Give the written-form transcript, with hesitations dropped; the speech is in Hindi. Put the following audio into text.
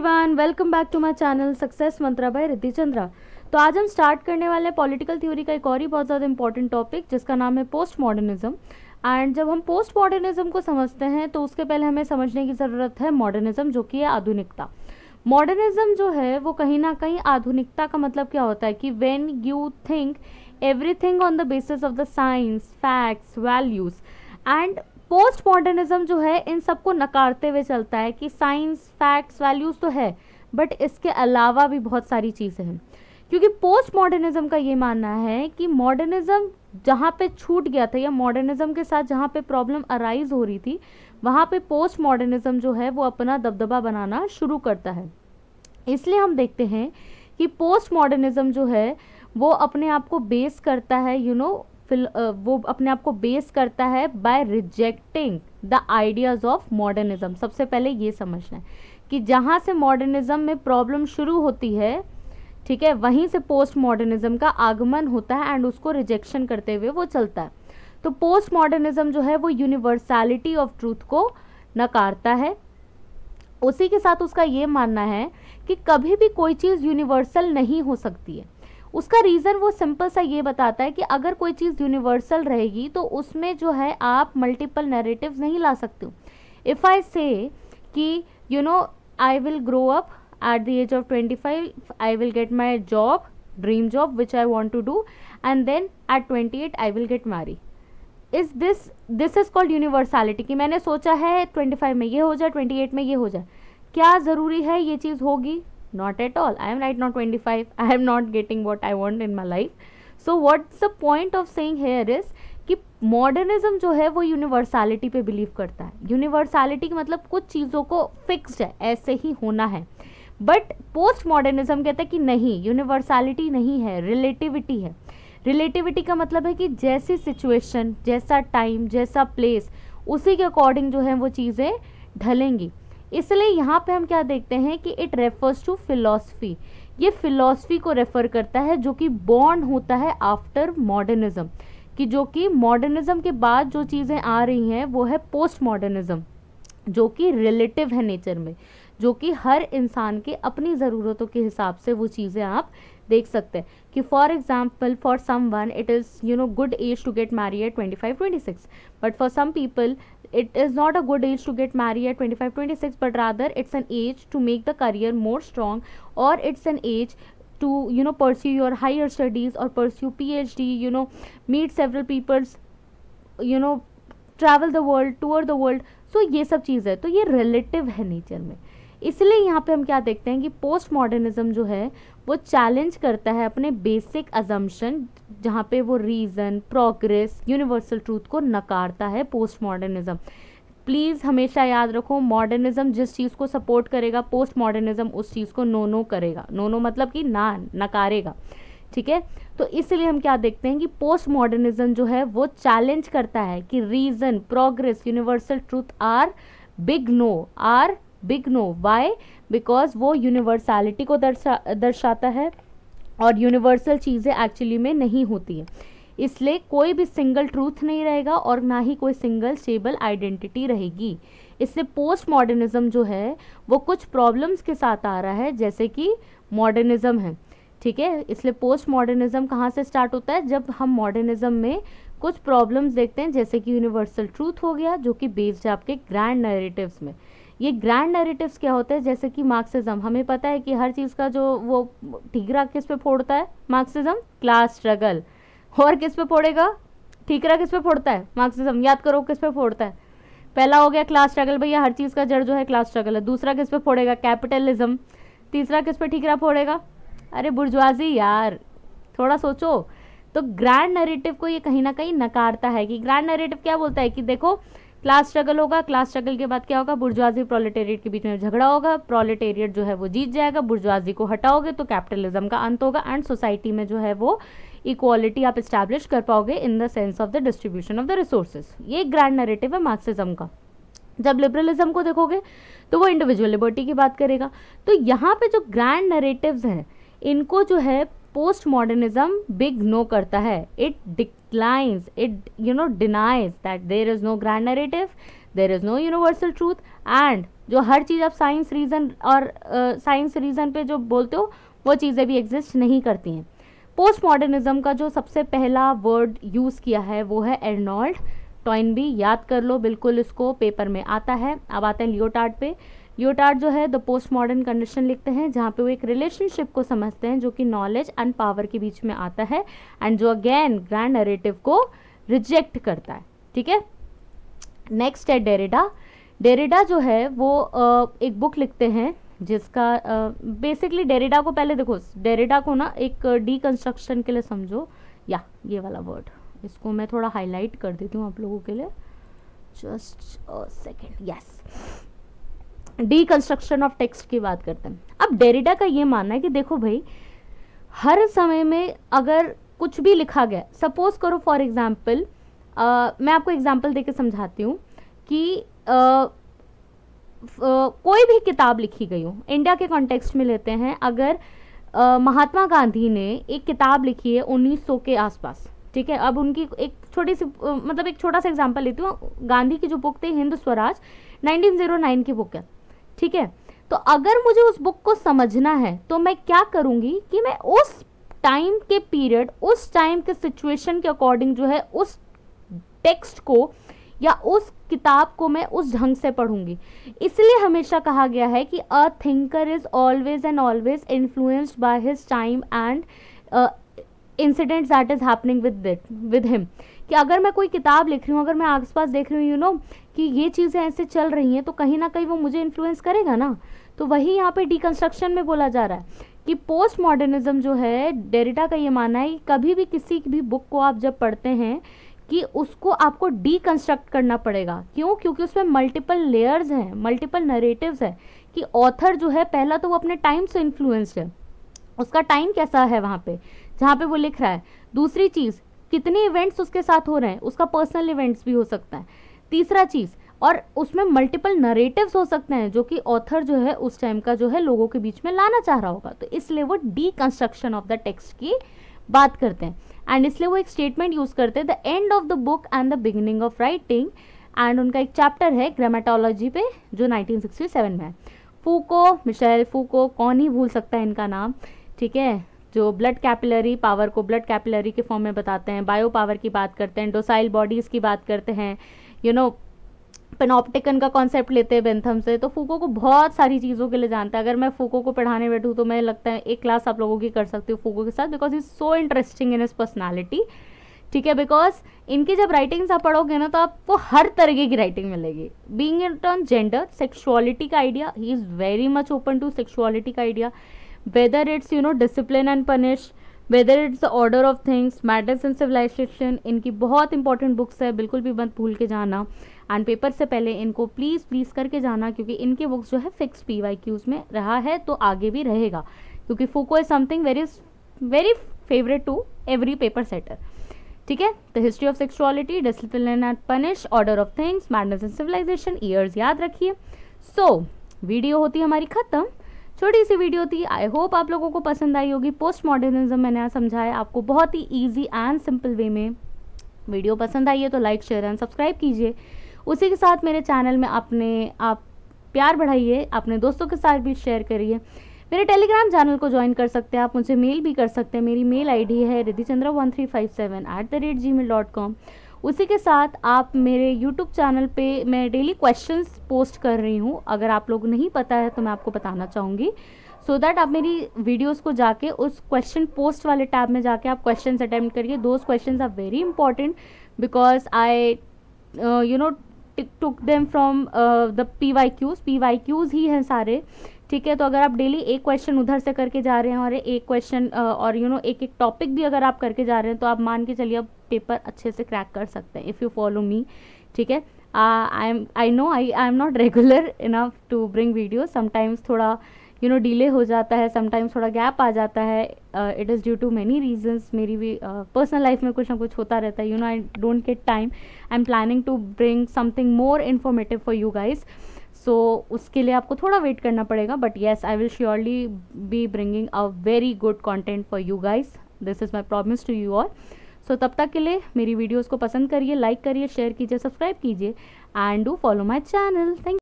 Everyone, welcome back to my channel success Mantra by Riddhi Chandra. तो आज हम स्टार्ट करने वाले हैं पॉलिटिकल थ्योरी का एक और ही बहुत ज़्यादा इंपॉर्टेंट टॉपिक जिसका नाम है पोस्ट मॉडर्निज्म। एंड जब हम पोस्ट मॉडर्निज्म को समझते हैं तो उसके पहले हमें समझने की ज़रूरत है मॉडर्निज्म, जो कि है आधुनिकता। मॉडर्निज्म जो है वो कहीं ना कहीं आधुनिकता का मतलब क्या होता है कि when you think everything on the basis of the science, facts, values. And post modernism जो है इन सबको नकारते हुए चलता है कि साइंस, फैक्ट्स, वैल्यूज़ तो है बट इसके अलावा भी बहुत सारी चीज़ें हैं। क्योंकि पोस्ट मॉडर्निज्म का ये मानना है कि मॉडर्निज्म जहाँ पे छूट गया था या मॉडर्निज्म के साथ जहाँ पे प्रॉब्लम अराइज हो रही थी वहाँ पे पोस्ट मॉडर्निज्म जो है वो अपना दबदबा बनाना शुरू करता है। इसलिए हम देखते हैं कि पोस्ट मॉडर्निज्म जो है वो अपने आप को बेस करता है वो अपने आप को बेस करता है by rejecting the ideas of modernism. सबसे पहले ये समझना है कि जहाँ से मॉडर्निज्म में प्रॉब्लम शुरू होती है, ठीक है, वहीं से पोस्ट मॉडर्निज्म का आगमन होता है एंड उसको रिजेक्शन करते हुए वो चलता है। तो पोस्ट मॉडर्निज्म जो है वो यूनिवर्सैलिटी ऑफ ट्रूथ को नकारता है। उसी के साथ उसका ये मानना है कि कभी भी कोई चीज़ यूनिवर्सल नहीं हो सकती है। उसका रीज़न वो सिंपल सा ये बताता है कि अगर कोई चीज़ यूनिवर्सल रहेगी तो उसमें जो है आप मल्टीपल नैरेटिव्स नहीं ला सकते हो। इफ़ आई से कि I will grow up at the age of 25, I will get my job, dream job which I want to do, and then at 28 I will get married. This is called universality कि मैंने सोचा है 25 में ये हो जाए, 28 में ये हो जाए। क्या ज़रूरी है ये चीज़ होगी? Not at all. I am right now 25. I am not getting what I want in my life. So what's the point of saying here is कि मॉडर्निज्म जो है वो यूनिवर्सैलिटी पे बिलीव करता है। यूनिवर्सैलिटी का मतलब कुछ चीज़ों को फिक्स्ड है, ऐसे ही होना है। बट पोस्ट मॉडर्निज्म कहता है कि नहीं, यूनिवर्सैलिटी नहीं है, रिलेटिविटी है। रिलेटिविटी का मतलब है कि जैसी सिचुएशन, जैसा टाइम, जैसा प्लेस, उसी के अकॉर्डिंग जो है वो चीज़ें ढलेंगी। इसलिए यहाँ पे हम क्या देखते हैं कि इट रेफर्स टू फिलॉसफी। ये फिलॉसफी को रेफर करता है जो कि बॉर्न होता है आफ्टर मॉडर्निज्म, कि जो कि मॉडर्निज्म के बाद जो चीज़ें आ रही हैं वो है पोस्ट मॉडर्निज्म, जो कि रिलेटिव है नेचर में, जो कि हर इंसान के अपनी ज़रूरतों के हिसाब से वो चीज़ें आप देख सकते हैं। कि for example for some one it is good age to get marry at 25-26, but for some people it is not a good age to get married at 25-26, but rather it's an age to make the career more strong, or it's an age to pursue your higher studies or pursue PhD, meet several peoples, travel the world, tour the world. So ये सब चीज़ है, तो ये रिलेटिव है नेचर में। इसलिए यहाँ पे हम क्या देखते हैं कि पोस्ट मॉडर्निज्म जो है वो चैलेंज करता है अपने बेसिक अजम्पशन, जहाँ पे वो रीज़न, प्रोग्रेस, यूनिवर्सल ट्रूथ को नकारता है पोस्ट मॉडर्निज्म। प्लीज़ हमेशा याद रखो, मॉडर्निज्म जिस चीज़ को सपोर्ट करेगा, पोस्ट मॉडर्निज्म उस चीज़ को नो करेगा। नो मतलब कि नकारेगा, ठीक है। तो इसलिए हम क्या देखते हैं कि पोस्ट मॉडर्निज्म जो है वो चैलेंज करता है कि reason, progress, universal truth are big no. Why? Because वो यूनिवर्सैलिटी को दर्शाता है और यूनिवर्सल चीज़ें एक्चुअली में नहीं होती है। इसलिए कोई भी सिंगल ट्रूथ नहीं रहेगा और ना ही कोई सिंगल स्टेबल आइडेंटिटी रहेगी। इसलिए पोस्ट मॉडर्निज्म जो है वो कुछ प्रॉब्लम्स के साथ आ रहा है, जैसे कि मॉडर्निज्म है, ठीक है। इसलिए पोस्ट मॉडर्निज्म कहाँ से स्टार्ट होता है? जब हम मॉडर्निज्म में कुछ प्रॉब्लम्स देखते हैं, जैसे कि यूनिवर्सल ट्रूथ हो गया जो कि बेस्ड है आपके ग्रैंड नैरेटिव्स में। ये ग्रैंड नैरेटिव्स क्या होते हैं? जैसे कि मार्क्सिज्म, हमें पता है कि हर चीज़ का जो वो ठीकरा किस पे फोड़ता है मार्क्सिज्म? Class struggle. और किस पे फोड़ेगा? ठीकरा किस पे फोड़ता है मार्क्सिज्म? याद करो किस पे फोड़ता है। पहला हो गया क्लास स्ट्रगल, भैया हर चीज़ का जड़ जो है क्लास स्ट्रगल है। दूसरा किस पे फोड़ेगा? कैपिटलिज्म। तीसरा किस पे ठीकरा फोड़ेगा? अरे बुर्जुआजी यार, थोड़ा सोचो। तो ग्रैंड नैरेटिव को ये कहीं ना कहीं नकारता है कि ग्रैंड नैरेटिव क्या बोलता है कि देखो क्लास स्ट्रगल होगा, क्लास स्ट्रगल के बाद क्या होगा? बुर्जुआजी प्रोलेटेरिएट के बीच में झगड़ा होगा, प्रोलेटेरिएट जो है वो जीत जाएगा, बुर्जुआजी को हटाओगे तो कैपिटलिज्म का अंत होगा एंड सोसाइटी में जो है वो इक्वालिटी आप इस्टेब्लिश कर पाओगे in the sense of the distribution of the resources. ये ग्रैंड नैरेटिव है मार्क्सिज्म का। जब लिबरलिज्म को देखोगे तो वो इंडिविजुअल लिबर्टी की बात करेगा। तो यहाँ पे जो ग्रैंड नैरेटिव्स हैं इनको जो है पोस्ट मॉडर्निज्म बिग नो करता है। It declines, it denies that there is no grand narrative, there is no universal truth and जो हर चीज़ आप साइंस रीज़न और साइंस रीज़न पे जो बोलते हो वो चीज़ें भी एग्जिस्ट नहीं करती हैं। पोस्ट मॉडर्निज्म का जो सबसे पहला वर्ड यूज़ किया है वो है एर्नोल्ड टॉइनबी। याद कर लो बिल्कुल, इसको पेपर में आता है। अब आते हैं लियोटार्ड पे। लियोटार्ड जो है द पोस्ट मॉडर्न कंडीशन लिखते हैं, जहाँ पे वो एक रिलेशनशिप को समझते हैं जो कि नॉलेज एंड पावर के बीच में आता है एंड जो अगेन ग्रैंड नैरेटिव को रिजेक्ट करता है। ठीक है, नेक्स्ट है डेरिडा। डेरिडा जो है वो एक बुक लिखते हैं जिसका बेसिकली डेरिडा को पहले देखो, डेरिडा को ना एक डीकंस्ट्रक्शन के लिए समझो, या ये वाला वर्ड इसको मैं थोड़ा हाईलाइट कर देती हूँ आप लोगों के लिए, just a second. Yes, deconstruction of text की बात करते हैं। अब डेरिडा का ये मानना है कि देखो भाई, हर समय में अगर कुछ भी लिखा गया, सपोज करो फॉर एग्जाम्पल, मैं आपको एग्जाम्पल देके समझाती हूँ कि कोई भी किताब लिखी गई हो, इंडिया के कॉन्टेक्स्ट में लेते हैं, अगर महात्मा गांधी ने एक किताब लिखी है 1900 के आसपास, ठीक है। अब उनकी एक छोटी सी मतलब एक छोटा सा एग्जांपल लेती हूँ, गांधी की जो बुक थी हिंद स्वराज 1909 की बुक है, ठीक है। तो अगर मुझे उस बुक को समझना है तो मैं क्या करूँगी कि मैं उस टाइम के पीरियड, उस टाइम के सिचुएशन के अकॉर्डिंग जो है उस टेक्स्ट को या उस किताब को मैं उस ढंग से पढ़ूंगी। इसलिए हमेशा कहा गया है कि अ thinker is always and always influenced by his time and incidents that is happening with him. कि अगर मैं कोई किताब लिख रही हूँ, अगर मैं आसपास देख रही हूँ यू नो कि ये चीज़ें ऐसे चल रही हैं, तो कहीं ना कहीं वो मुझे इन्फ्लुएंस करेगा ना। तो वही यहाँ पे डिकंस्ट्रक्शन में बोला जा रहा है कि पोस्ट मॉडर्निज्म जो है, डेरिडा का ये मानना है कि कभी भी किसी भी बुक को आप जब पढ़ते हैं कि उसको आपको डीकंस्ट्रक्ट करना पड़ेगा। क्यों? क्योंकि उसमें मल्टीपल लेयर्स हैं, मल्टीपल नरेटिव्स है कि ऑथर जो है पहला तो वो अपने टाइम से इन्फ्लुएंस्ड है, उसका टाइम कैसा है वहाँ पे जहाँ पे वो लिख रहा है। दूसरी चीज़, कितने इवेंट्स उसके साथ हो रहे हैं, उसका पर्सनल इवेंट्स भी हो सकता है। तीसरा चीज़, और उसमें मल्टीपल नरेटिव्स हो सकते हैं जो कि ऑथर जो है उस टाइम का जो है लोगों के बीच में लाना चाह रहा होगा। तो इसलिए वो डीकंस्ट्रक्शन ऑफ द टेक्स्ट की बात करते हैं एंड इसलिए वो एक स्टेटमेंट यूज करते हैं, the end of the book and the beginning of writing. And उनका एक चैप्टर है ग्रामेटोलॉजी पे जो 1967 में है। फूको, मिशेल फूको, कौन ही भूल सकता है इनका नाम, ठीक है, जो ब्लड कैपिलरी पावर को ब्लड कैपिलरी के फॉर्म में बताते हैं, बायो पावर की बात करते हैं, डोसाइल बॉडीज़ की बात करते हैं, यू नो पेनॉप्टिकन का कॉन्सेप्ट लेते हैं बेंथम से। तो फूको को बहुत सारी चीज़ों के लिए जानता है। अगर मैं फूको को पढ़ाने बैठूँ तो मैं लगता है एक क्लास आप लोगों की कर सकती हूँ फूको के साथ, because is so interesting in his personality, ठीक है। बिकॉज इनकी जब राइटिंग्स आप पढ़ोगे ना तो आपको हर तरीके की राइटिंग मिलेगी। Being it on gender, sexuality का idea, he is very much open to sexuality का idea, whether it's you know discipline and punish, whether it's the order of things, matters and civilisation, इनकी बहुत इंपॉर्टेंट बुक्स है, बिल्कुल भी मत भूल के जाना। एंड पेपर से पहले इनको प्लीज़ करके जाना, क्योंकि इनके बुक्स जो है फिक्स PYQs में रहा है तो आगे भी रहेगा, क्योंकि Foucault is something very favourite to every paper setter, ठीक है। The history of sexuality, discipline and punish, order of things, madness and civilisation, years याद रखिए। सो वीडियो होती है हमारी ख़त्म, छोटी सी वीडियो थी। आई होप आप लोगों को पसंद आई होगी। पोस्ट मॉडर्निज्म मैंने समझाया आपको बहुत ही ईजी एंड सिंपल वे में। वीडियो पसंद आई है तो लाइक, शेयर एंड सब्सक्राइब कीजिए। उसी के साथ मेरे चैनल में आप प्यार बढ़ाइए, अपने दोस्तों के साथ भी शेयर करिए। मेरे टेलीग्राम चैनल को ज्वाइन कर सकते हैं आप, मुझे मेल भी कर सकते हैं। मेरी मेल ID है riddhichandra1357@gmail.com। उसी के साथ आप मेरे यूट्यूब चैनल पे मैं डेली क्वेश्चंस पोस्ट कर रही हूँ। अगर आप लोग नहीं पता है तो मैं आपको बताना चाहूँगी, सो दैट आप मेरी वीडियोस को जाके उस क्वेश्चन पोस्ट वाले टैब में जाके आप क्वेश्चंस अटेम्प्ट करिए। Those questions are very important because I you know took them from the PYQs ही हैं सारे, ठीक है। तो अगर आप डेली एक क्वेश्चन उधर से करके जा रहे हैं और एक क्वेश्चन और यू नो एक टॉपिक भी अगर आप करके जा रहे हैं तो आप मान के चलिए आप पेपर अच्छे से क्रैक कर सकते हैं, इफ़ यू फॉलो मी, ठीक है। I know I am not regular enough to bring video, sometimes थोड़ा यू नो डिले हो जाता है, समटाइम्स थोड़ा गैप आ जाता है। It is due to many reasons, मेरी भी पर्सनल लाइफ में कुछ ना कुछ होता रहता है, you know I don't get time. I am planning to bring something more informative for you guys, so उसके लिए आपको थोड़ा वेट करना पड़ेगा, but yes I will surely be bringing a very good content for you guys. This is my promise to you all. So तब तक के लिए मेरी वीडियोज़ को पसंद करिए, लाइक करिए, शेयर कीजिए, सब्सक्राइब कीजिए and do follow my channel. Thank